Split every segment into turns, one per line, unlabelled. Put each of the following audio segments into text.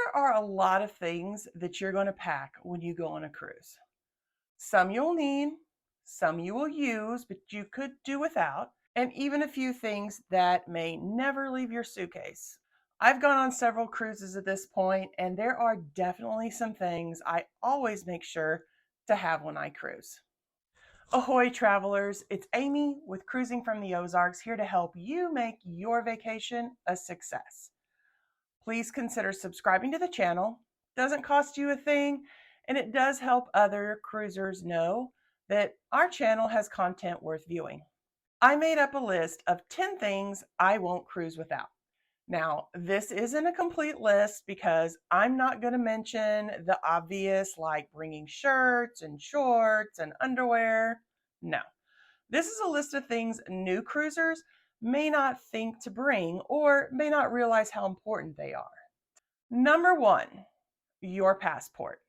There are a lot of things that you're going to pack when you go on a cruise. Some you'll need, some you will use, but you could do without, and even a few things that may never leave your suitcase. I've gone on several cruises at this point, and there are definitely some things I always make sure to have when I cruise. Ahoy, travelers! It's Amy with Cruising from the Ozarks here to help you make your vacation a success. Please consider subscribing to the channel. Doesn't cost you a thing, and it does help other cruisers know that our channel has content worth viewing. I made up a list of 10 things I won't cruise without. Now, this isn't a complete list because I'm not going to mention the obvious like bringing shirts and shorts and underwear. No, this is a list of things new cruisers may not think to bring or may not realize how important they are. Number one, your passport.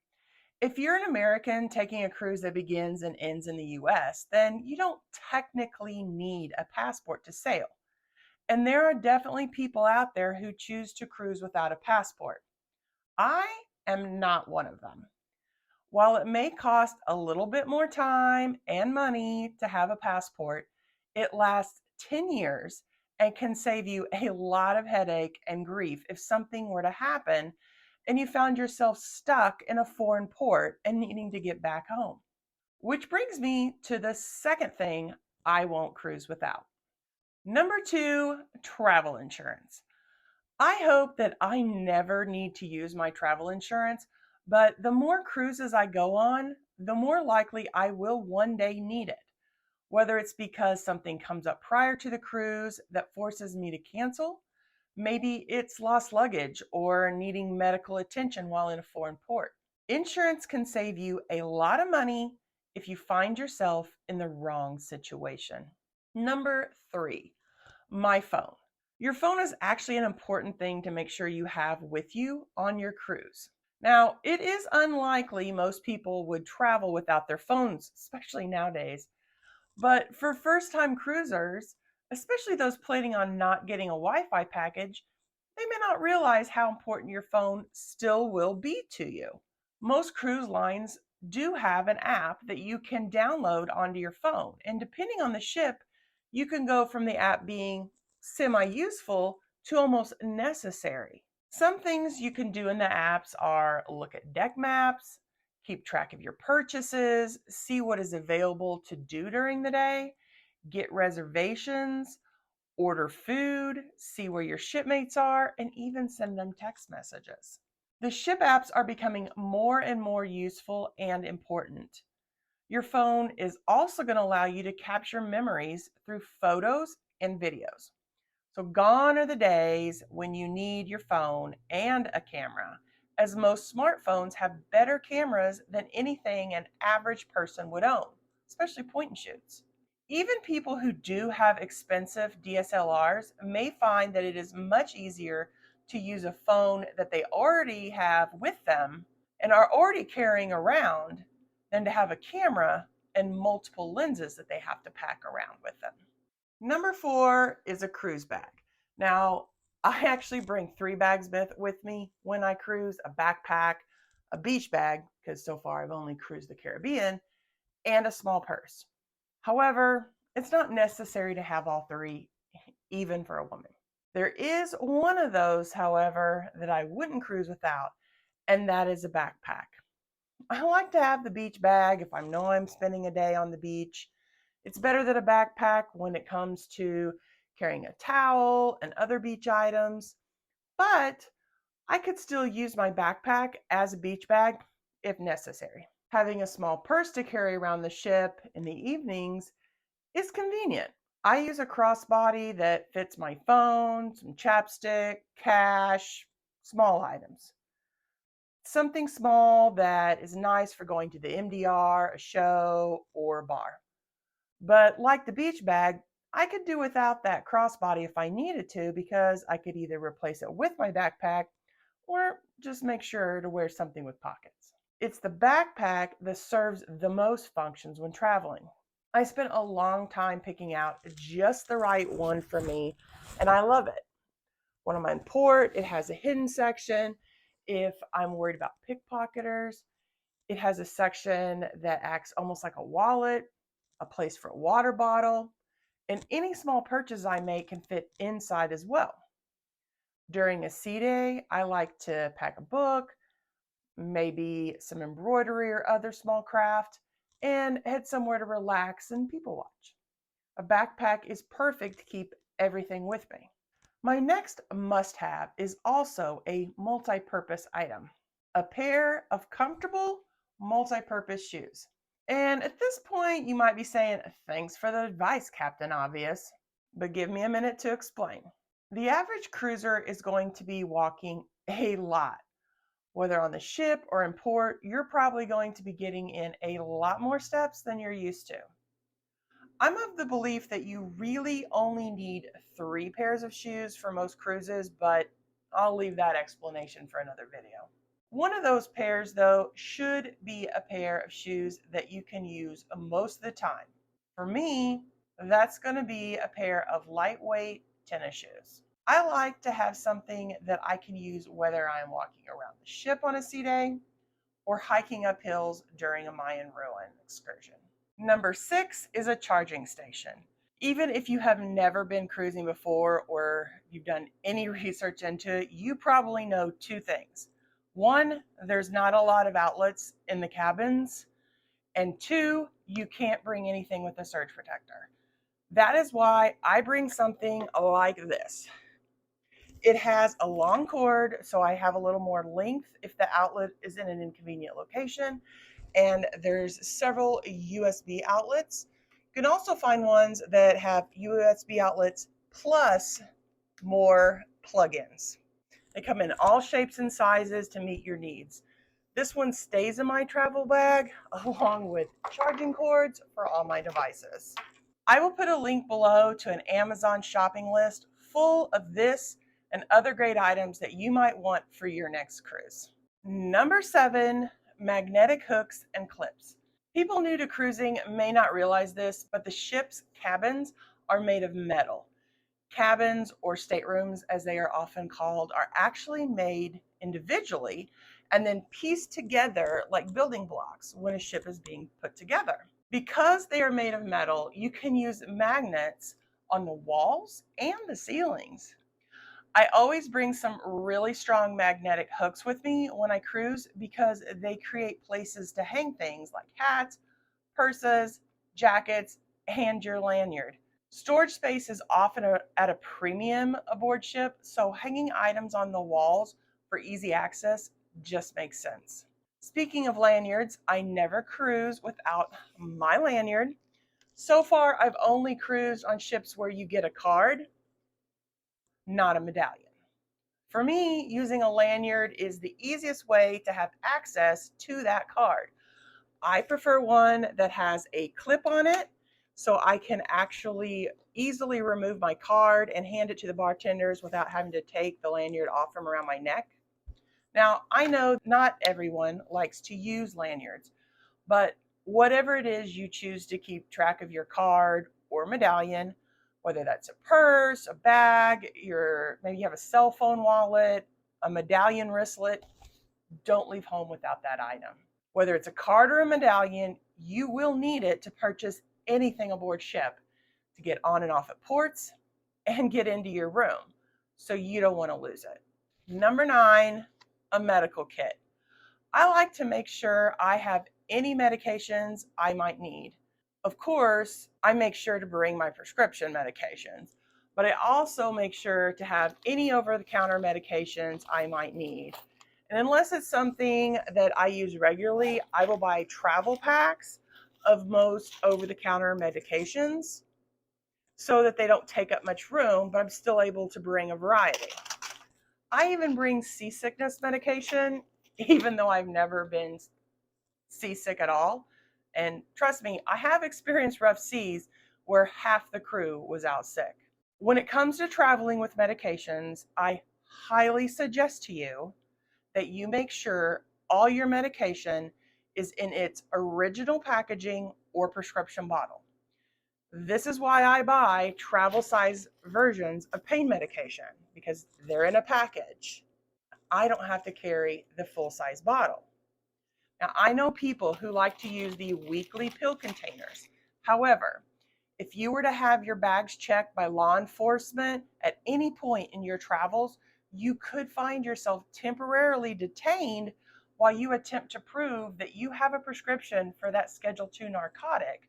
If you're an American taking a cruise that begins and ends in the US, then you don't technically need a passport to sail. And there are definitely people out there who choose to cruise without a passport. I am not one of them. While it may cost a little bit more time and money to have a passport, it lasts 10 years and can save you a lot of headache and grief if something were to happen and you found yourself stuck in a foreign port and needing to get back home. Which brings me to the second thing I won't cruise without. Number two, travel insurance. I hope that I never need to use my travel insurance, but the more cruises I go on, the more likely I will one day need it. Whether it's because something comes up prior to the cruise that forces me to cancel, maybe it's lost luggage or needing medical attention while in a foreign port. Insurance can save you a lot of money if you find yourself in the wrong situation. Number three, my phone. Your phone is actually an important thing to make sure you have with you on your cruise. Now, it is unlikely most people would travel without their phones, especially nowadays. But for first-time cruisers, especially those planning on not getting a Wi-Fi package, they may not realize how important your phone still will be to you. Most cruise lines do have an app that you can download onto your phone, and depending on the ship, you can go from the app being semi-useful to almost necessary. Some things you can do in the apps are look at deck maps, keep track of your purchases, see what is available to do during the day, get reservations, order food, see where your shipmates are, and even send them text messages. The ship apps are becoming more and more useful and important. Your phone is also going to allow you to capture memories through photos and videos. So gone are the days when you need your phone and a camera, as most smartphones have better cameras than anything an average person would own, especially point and shoots. Even people who do have expensive DSLRs may find that it is much easier to use a phone that they already have with them and are already carrying around than to have a camera and multiple lenses that they have to pack around with them. Number four is a cruise bag. Now, I actually bring 3 bags with me when I cruise: a backpack, a beach bag, because so far I've only cruised the Caribbean, and a small purse. However, it's not necessary to have all 3, even for a woman. There is one of those, however, that I wouldn't cruise without, and that is a backpack. I like to have the beach bag if I know I'm spending a day on the beach. It's better than a backpack when it comes to carrying a towel and other beach items, but I could still use my backpack as a beach bag if necessary. Having a small purse to carry around the ship in the evenings is convenient. I use a crossbody that fits my phone, some chapstick, cash, small items. Something small that is nice for going to the MDR, a show, or a bar. But like the beach bag, I could do without that crossbody if I needed to, because I could either replace it with my backpack or just make sure to wear something with pockets. It's the backpack that serves the most functions when traveling. I spent a long time picking out just the right one for me, and I love it. When I'm in port, it has a hidden section. If I'm worried about pickpocketers, it has a section that acts almost like a wallet, a place for a water bottle, and any small purchase I make can fit inside as well. During a sea day, I like to pack a book, maybe some embroidery or other small craft, and head somewhere to relax and people watch. A backpack is perfect to keep everything with me. My next must have is also a multi purpose item, a pair of comfortable multi purpose shoes. And at this point, you might be saying, thanks for the advice, Captain Obvious, but give me a minute to explain. The average cruiser is going to be walking a lot. Whether on the ship or in port, you're probably going to be getting in a lot more steps than you're used to. I'm of the belief that you really only need 3 pairs of shoes for most cruises, but I'll leave that explanation for another video. One of those pairs, though, should be a pair of shoes that you can use most of the time. For me, that's going to be a pair of lightweight tennis shoes. I like to have something that I can use whether I'm walking around the ship on a sea day or hiking up hills during a Mayan ruin excursion. Number 6 is a charging station. Even if you have never been cruising before or you've done any research into it, you probably know 2 things. 1, there's not a lot of outlets in the cabins, and 2, you can't bring anything with a surge protector. That is why I bring something like this. It has a long cord, so I have a little more length if the outlet is in an inconvenient location, and there's several USB outlets. You can also find ones that have USB outlets plus more plugins. They come in all shapes and sizes to meet your needs. This one stays in my travel bag along with charging cords for all my devices. I will put a link below to an Amazon shopping list full of this and other great items that you might want for your next cruise. Number 7, magnetic hooks and clips. People new to cruising may not realize this, but the ship's cabins are made of metal. Cabins, or staterooms as they are often called, are actually made individually and then pieced together like building blocks when a ship is being put together. Because they are made of metal, you can use magnets on the walls and the ceilings. I always bring some really strong magnetic hooks with me when I cruise because they create places to hang things like hats, purses, jackets, and your lanyard. Storage space is often at a premium aboard ship, so hanging items on the walls for easy access just makes sense. Speaking of lanyards, I never cruise without my lanyard. So far, I've only cruised on ships where you get a card, not a medallion. For me, using a lanyard is the easiest way to have access to that card. I prefer one that has a clip on it so I can actually easily remove my card and hand it to the bartenders without having to take the lanyard off from around my neck. Now, I know not everyone likes to use lanyards, but whatever it is you choose to keep track of your card or medallion, whether that's a purse, a bag, maybe you have a cell phone wallet, a medallion wristlet, don't leave home without that item. Whether it's a card or a medallion, you will need it to purchase anything aboard ship to get on and off at ports and get into your room. So you don't want to lose it. Number 9, a medical kit. I like to make sure I have any medications I might need. Of course, I make sure to bring my prescription medications, but I also make sure to have any over-the-counter medications I might need. And unless it's something that I use regularly, I will buy travel packs of most over-the-counter medications so that they don't take up much room, but I'm still able to bring a variety. I even bring seasickness medication, even though I've never been seasick at all. And trust me, I have experienced rough seas where half the crew was out sick. When it comes to traveling with medications, I highly suggest to you that you make sure all your medication is in its original packaging or prescription bottle. This is why I buy travel size versions of pain medication, because they're in a package. I don't have to carry the full-size bottle. Now, I know people who like to use the weekly pill containers. However, if you were to have your bags checked by law enforcement at any point in your travels, you could find yourself temporarily detained while you attempt to prove that you have a prescription for that Schedule II narcotic,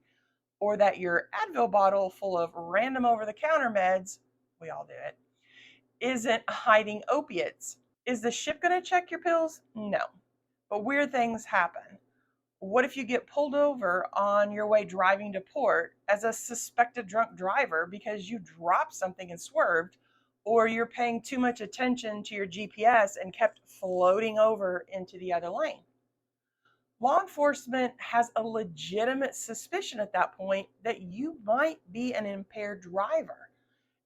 or that your Advil bottle full of random over-the-counter meds, we all do it, isn't hiding opiates. Is the ship going to check your pills? No. But weird things happen. What if you get pulled over on your way driving to port as a suspected drunk driver because you dropped something and swerved, or you're paying too much attention to your GPS and kept floating over into the other lane? Law enforcement has a legitimate suspicion at that point that you might be an impaired driver,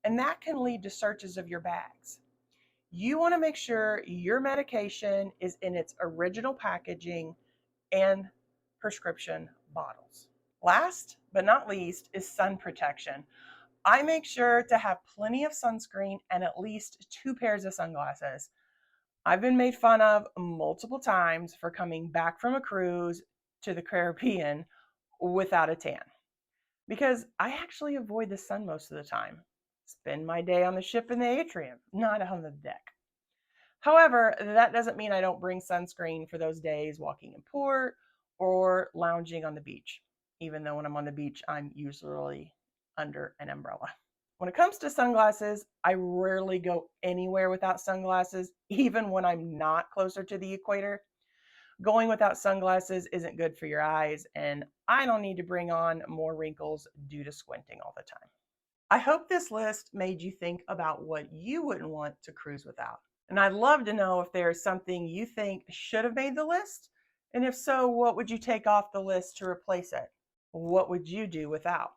and that can lead to searches of your bags. You want to make sure your medication is in its original packaging and prescription bottles. Last but not least is sun protection. I make sure to have plenty of sunscreen and at least 2 pairs of sunglasses. I've been made fun of multiple times for coming back from a cruise to the Caribbean without a tan, because I actually avoid the sun most of the time. Spend my day on the ship in the atrium, not on the deck. However, that doesn't mean I don't bring sunscreen for those days walking in port or lounging on the beach, even though when I'm on the beach, I'm usually under an umbrella. When it comes to sunglasses, I rarely go anywhere without sunglasses, even when I'm not closer to the equator. Going without sunglasses isn't good for your eyes, and I don't need to bring on more wrinkles due to squinting all the time. I hope this list made you think about what you wouldn't want to cruise without. And I'd love to know if there's something you think should have made the list. And if so, what would you take off the list to replace it? What would you do without?